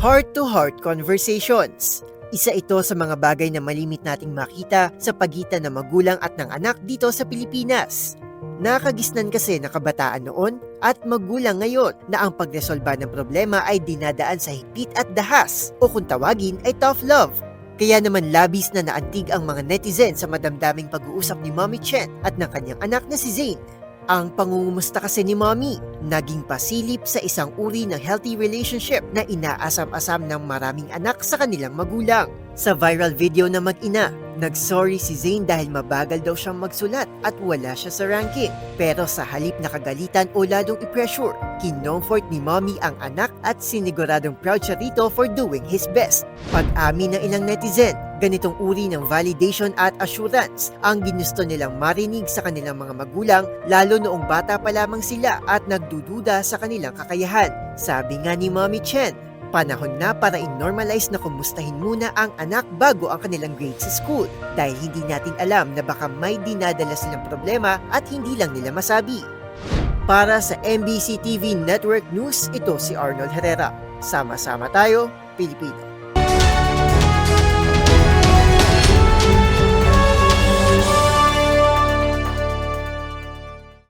Heart-to-heart conversations. Isa ito sa mga bagay na malimit nating makita sa pagitan ng magulang at ng anak dito sa Pilipinas. Nakagisnan kasi na kabataan noon at magulang ngayon na ang pagresolba ng problema ay dinadaan sa higpit at dahas o kung tawagin ay tough love. Kaya naman labis na naantig ang mga netizen sa madamdaming pag-uusap ni Mommy Chen at ng kanyang anak na si Zayn. Ang pangungumusta kasi ni Mommy, naging pasilip sa isang uri ng healthy relationship na inaasam-asam ng maraming anak sa kanilang magulang. Sa viral video na mag-ina, nag-sorry si Zayn dahil mabagal daw siyang magsulat at wala siya sa ranking. Pero sa halip na kagalitan o lalong i-pressure, kinomfort ni Mommy ang anak at siniguradong proud siya rito for doing his best. Pag-amin ng ilang netizen, ganitong uri ng validation at assurance ang ginusto nilang marinig sa kanilang mga magulang lalo noong bata pa lamang sila at nagdududa sa kanilang kakayahan. Sabi nga ni Mommy Chen, panahon na para i-normalize na kumustahin muna ang anak bago ang kanilang grades sa school dahil hindi natin alam na baka may dinadala silang problema at hindi lang nila masabi. Para sa MBC TV Network News, ito si Arnold Herrera. Sama-sama tayo, Pilipino.